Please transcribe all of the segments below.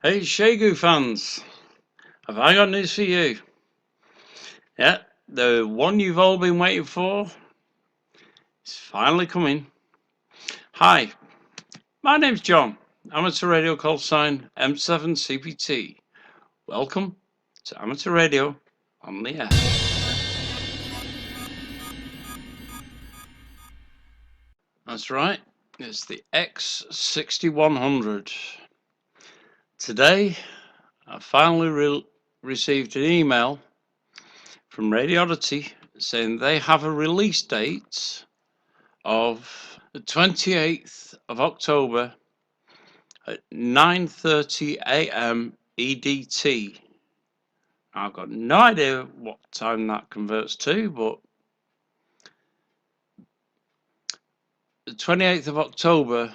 Hey Xiegu fans, have I got news for you? Yeah, the one you've all been waiting for is finally coming. Hi, my name's John, amateur radio call sign M7CPT. Welcome to Amateur Radio on the Air. That's right, it's the X6100. Today, I finally received an email from Radioddity saying they have a release date of the 28th of October at 9:30 a.m. EDT. I've got no idea what time that converts to, but the 28th of October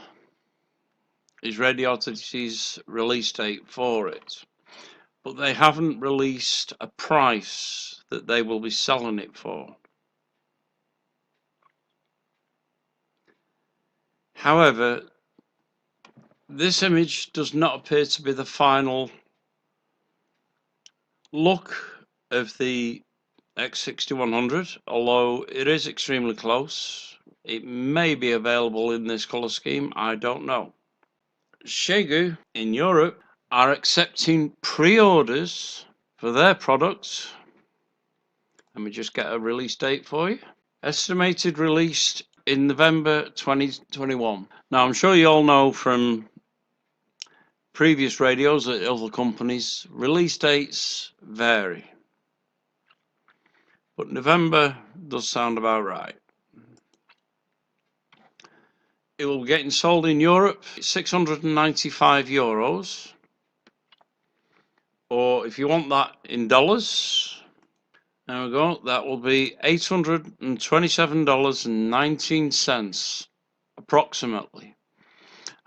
is Radioddity's release date for it. But they haven't released a price that they will be selling it for. However, this image does not appear to be the final look of the X6100, although it is extremely close. It may be available in this color scheme, I don't know. Xiegu in Europe are accepting pre-orders for their products. Let me just get a release date for you. Estimated release in November 2021. Now, I'm sure you all know from previous radios at other companies, release dates vary. But November does sound about right. It will be getting sold in Europe, €695. Or if you want that in dollars, there we go, that will be $827.19 approximately.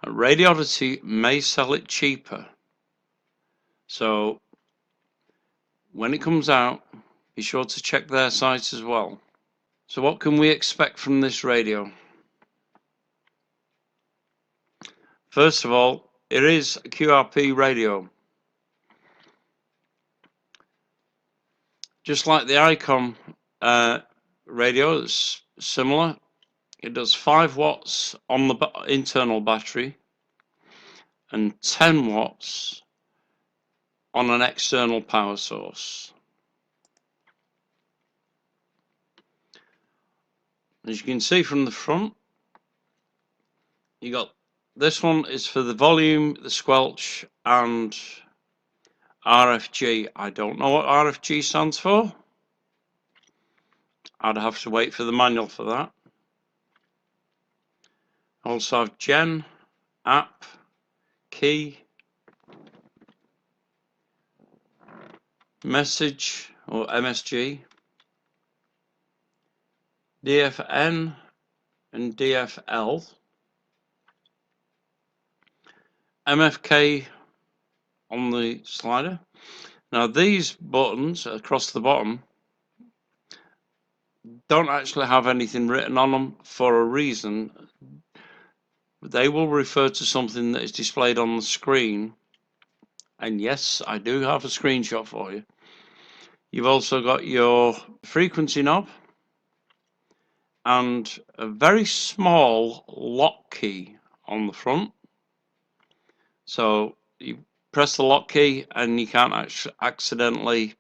And Radioddity may sell it cheaper. So when it comes out, be sure to check their site as well. So what can we expect from this radio? First of all, it is a QRP radio. Just like the Icon radio, it's similar. It does 5 watts on the internal battery and 10 watts on an external power source. As you can see from the front, you got this one is for the volume, the squelch, and RFG. I don't know what RFG stands for. I'd have to wait for the manual for that. Also have Gen, App, Key, Message or MSG, DFN and DFL, MFK on the slider. Now these buttons across the bottom don't actually have anything written on them for a reason. They will refer to something that is displayed on the screen. And yes, I do have a screenshot for you. You've also got your frequency knob and a very small lock key on the front. So you press the lock key and you can't accidentally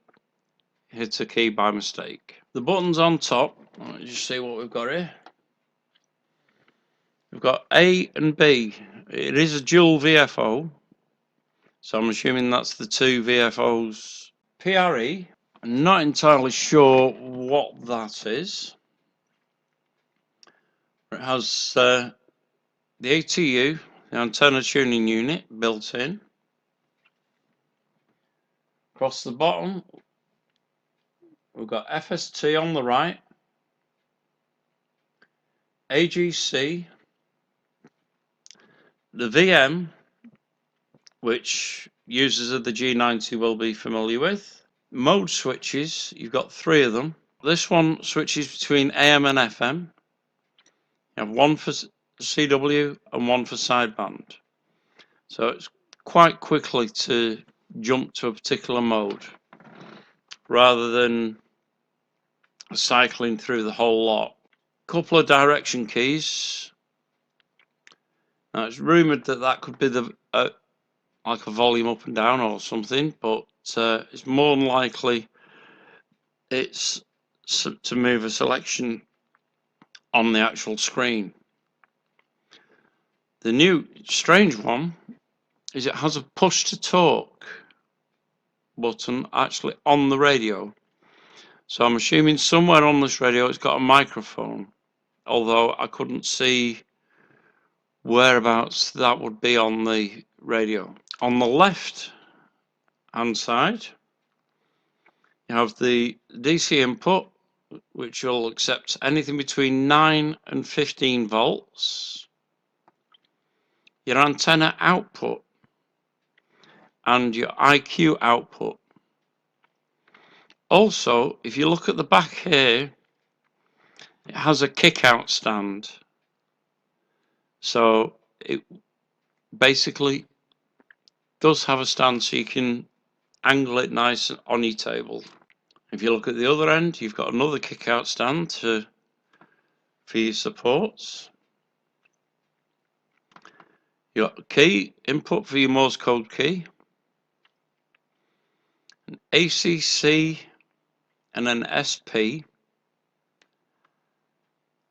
hit a key by mistake. The buttons on top, let me just see what we've got here. We've got A and B. It is a dual VFO, so I'm assuming that's the two VFOs. PRE, I'm not entirely sure what that is. It has the ATU, the antenna tuning unit, built in. Across the bottom, we've got FST on the right, AGC, the VM, which users of the G90 will be familiar with. Mode switches, you've got 3 of them. This one switches between AM and FM. You have one for CW and one for sideband. So it's quite quickly to jump to a particular mode rather than cycling through the whole lot. Couple of direction keys. Now it's rumoured that that could be the like a volume up and down or something, but it's more than likely it's to move a selection on the actual screen. The new strange one is it has a push to talk button actually on the radio. So I'm assuming somewhere on this radio it's got a microphone, although I couldn't see whereabouts that would be on the radio. On the left hand side you have the DC input, which will accept anything between 9 and 15 volts, your antenna output and your IQ output. Also, if you look at the back here, it has a kick out stand, so it basically does have a stand so you can angle it nice on your table. If you look at the other end, you've got another kick out stand for your supports. You've got a key input for your Morse code key, an ACC and an SP.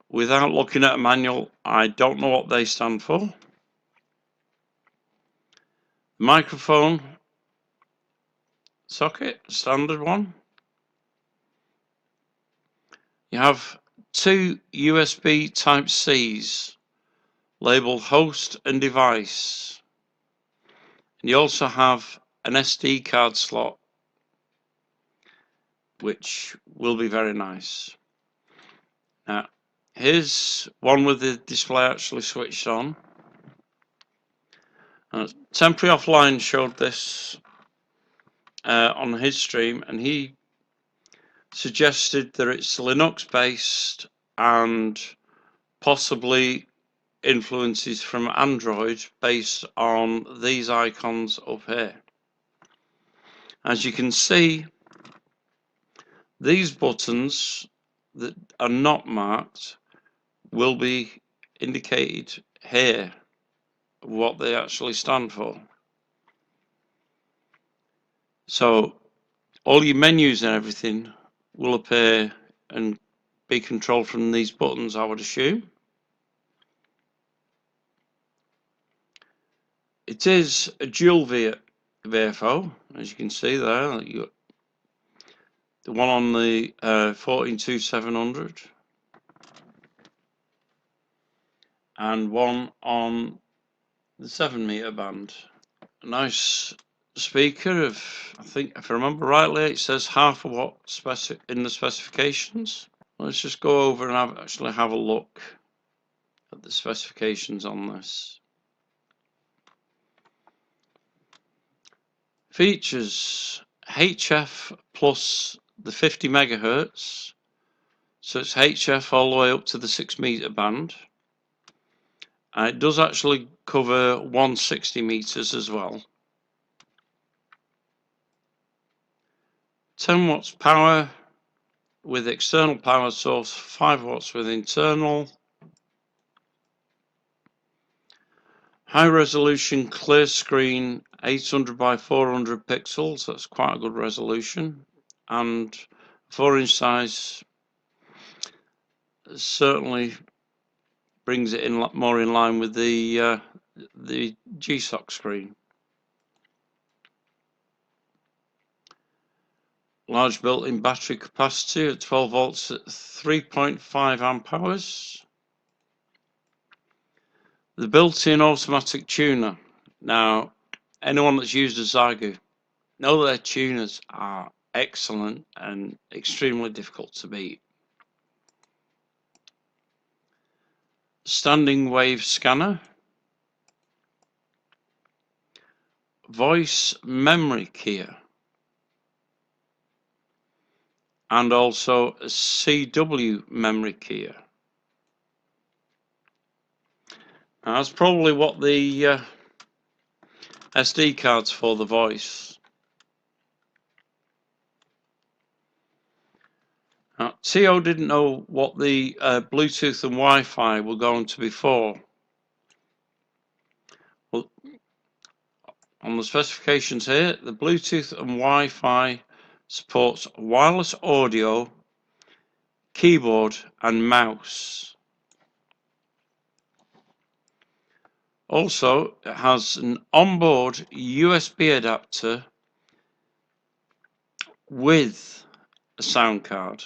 Without looking at a manual, I don't know what they stand for. Microphone socket, standard one. You have two USB Type-Cs labeled host and device. And you also have an SD card slot, which will be very nice. Now, here's one with the display actually switched on. Temporary Offline showed this on his stream, and he suggested that it's Linux based and possibly influences from Android based on these icons up here. As you can see, these buttons that are not marked will be indicated here what they actually stand for. So all your menus and everything will appear and be controlled from these buttons, I would assume. It is a dual VFO, as you can see there. You got the one on the 142700 and one on the 7 meter band. A nice speaker of, I think if I remember rightly, it says half a watt in the specifications. Let's just go over and actually have a look at the specifications on this. Features HF plus the 50 megahertz, so it's HF all the way up to the 6 meter band. It does actually cover 160 meters as well. 10 watts power with external power source, 5 watts with internal. High resolution clear screen, 800 by 400 pixels, that's quite a good resolution, and 4-inch size certainly brings it in more in line with the GSOC screen. Large built-in battery capacity at 12 volts at 3.5 amp hours. The built-in automatic tuner. Now, anyone that's used a Xiegu know their tuners are excellent and extremely difficult to beat. Standing wave scanner. Voice memory keyer. And also a CW memory keyer. Now, that's probably what the SD cards for the voice. Now, TO didn't know what the Bluetooth and Wi-Fi were going to be for. Well, on the specifications here, the Bluetooth and Wi-Fi supports wireless audio, keyboard and mouse. Also, it has an onboard USB adapter with a sound card.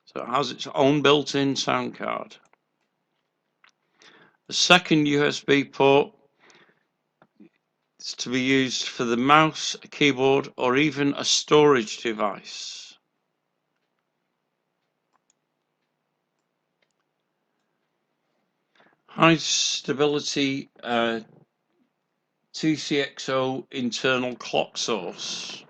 So it has its own built-in sound card. The second USB port is to be used for the mouse, a keyboard, or even a storage device. High stability TCXO internal clock source.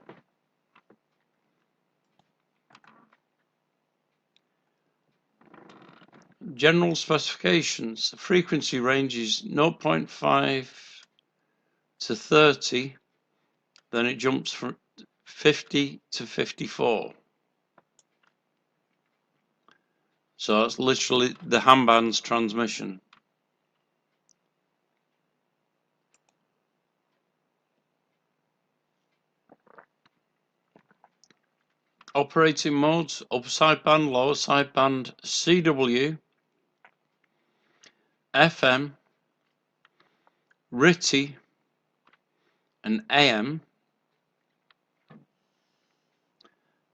General specifications. The frequency range is 0.5 to 30, then it jumps from 50 to 54. So that's literally the handband's transmission. Operating modes: upper sideband, lower sideband, CW, FM, RTTY, and AM.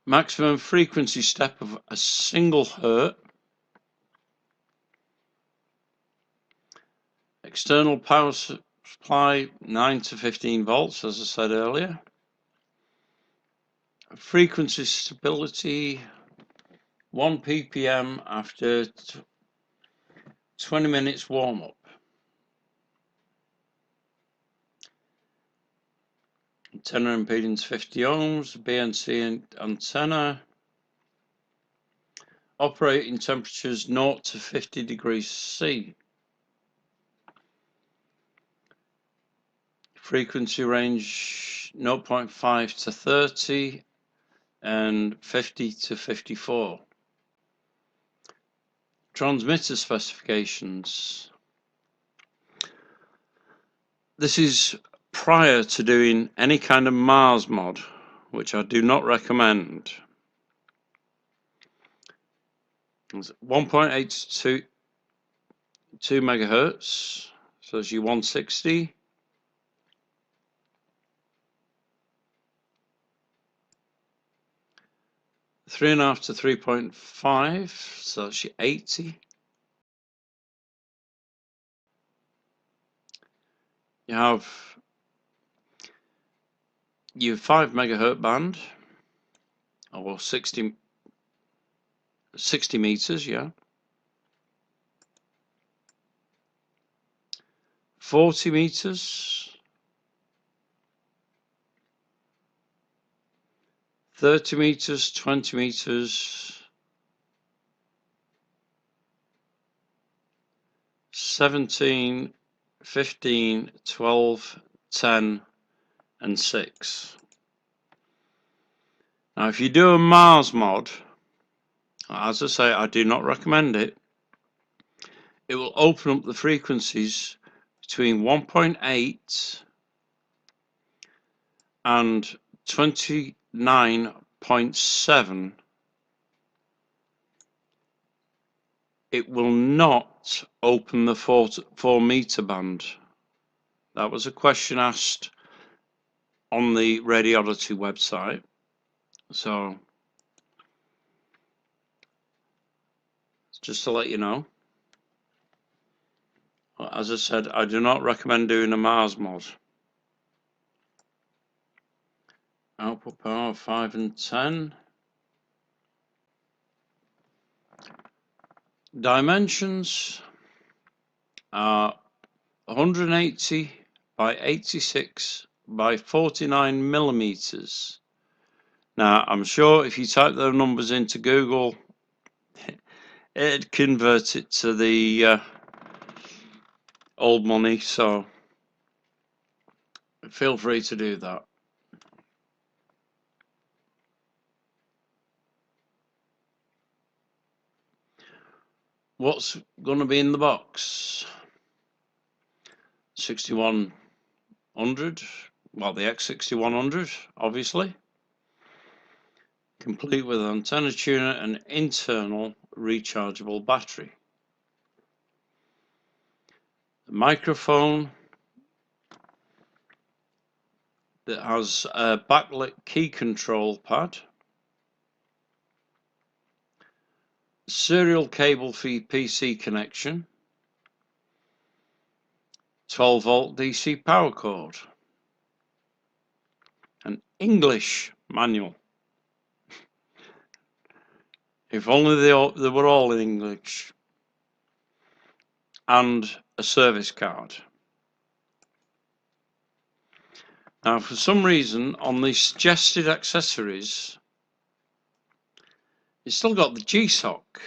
Maximum frequency step of a single hertz. External power supply 9 to 15 volts, as I said earlier. Frequency stability 1 ppm after 20 minutes warm up. Antenna impedance 50 ohms, BNC antenna. Operating temperatures 0 to 50 degrees C. Frequency range 0.5 to 30 and 50 to 54. Transmitter specifications. This is prior to doing any kind of Mars mod, which I do not recommend. 1.8 to 2 megahertz, so that's your 160. Three and a half to 3.5, so that's your 80. You have your 5 megahertz band, or 60 meters, yeah. 40 meters, 30 meters, 20 meters, 17, 15, 12, 10, and 6. Now, if you do a Mars mod, as I say, I do not recommend it. It will open up the frequencies between 1.8 and 29.7. It will not open the 4 meter band. That was a question asked on the Radioddity website. So, just to let you know. As I said, I do not recommend doing a Mars mod. Output power 5 and 10. Dimensions are 180 by 86 by 49 millimeters. Now, I'm sure if you type those numbers into Google, it'd convert it to the old money, so feel free to do that. What's going to be in the box? 6100, well, the X6100, obviously, complete with antenna tuner and internal rechargeable battery. A microphone that has a backlit key control pad, serial cable for your PC connection, 12 volt DC power cord, an English manual. If only they were all in English, and a service card. Now, for some reason, on the suggested accessories, it's still got the G-SOC.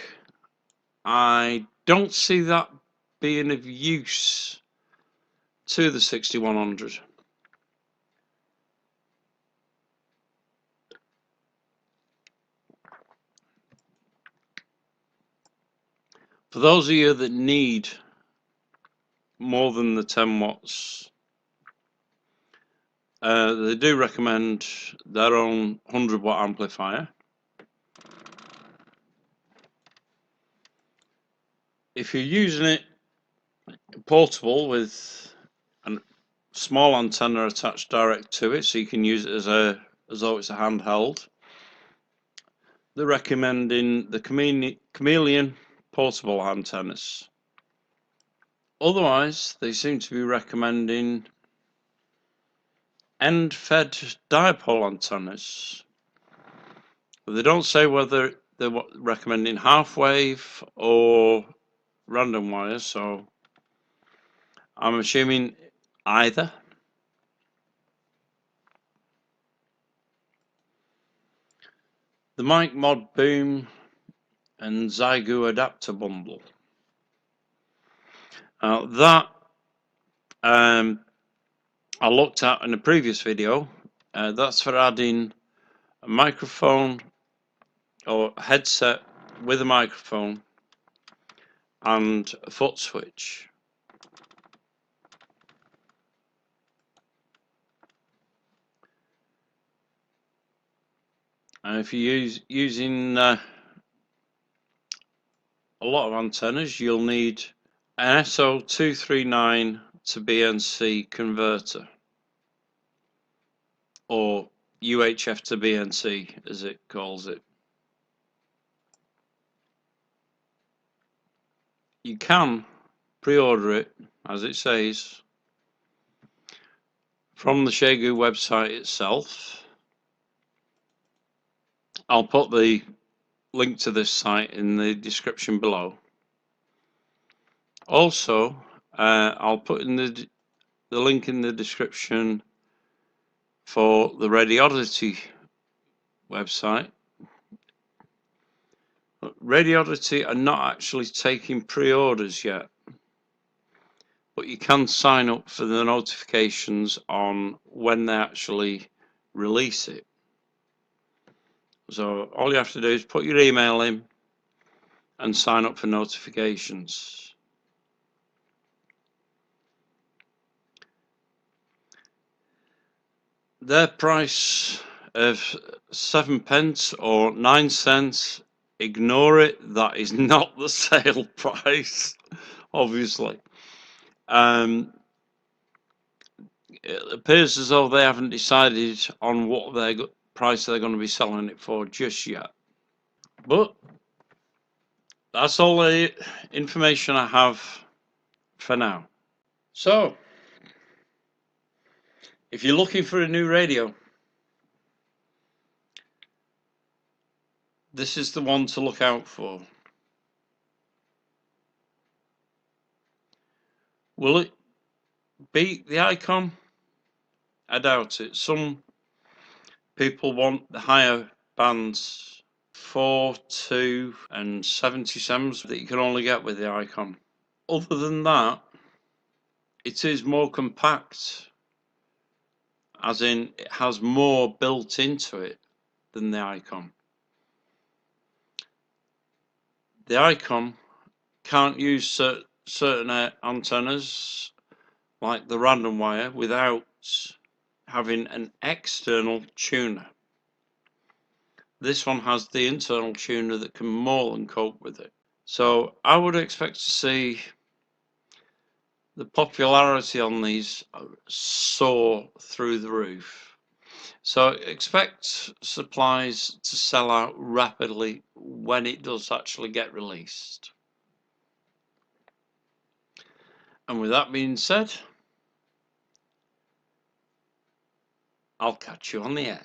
I don't see that being of use to the 6100. For those of you that need more than the 10 watts, they do recommend their own 100 watt amplifier. If you're using it portable with a small antenna attached direct to it, so you can use it as though it's a handheld, they're recommending the Chameleon portable antennas. Otherwise, they seem to be recommending end-fed dipole antennas. But they don't say whether they're recommending half wave or random wire, so I'm assuming either. The mic mod boom and Xeigu adapter bundle. That I looked at in a previous video. That's for adding a microphone or a headset with a microphone and a foot switch. And if you're using a lot of antennas, you'll need an SO239 to BNC converter, or UHF to BNC as it calls it. You can pre-order it, as it says, from the Xiegu website itself. I'll put the link to this site in the description below. Also, I'll put in the link in the description for the Radioddity website. Radioddity are not actually taking pre-orders yet, but you can sign up for the notifications on when they actually release it. So all you have to do is put your email in and sign up for notifications. Their price of 7 pence or 9 cents, ignore it, that is not the sale price, obviously. It appears as though they haven't decided on what price they're going to be selling it for just yet. But that's all the information I have for now. So, if you're looking for a new radio, this is the one to look out for. Will it beat the Icon? I doubt it. Some people want the higher bands, 4, 2 and 77s that you can only get with the Icon. Other than that, it is more compact as in it has more built into it than the Icon. The Icon can't use certain antennas like the random wire without having an external tuner. This one has the internal tuner that can more than cope with it. So I would expect to see the popularity on these soar through the roof. So expect supplies to sell out rapidly when it does actually get released. And with that being said, I'll catch you on the air.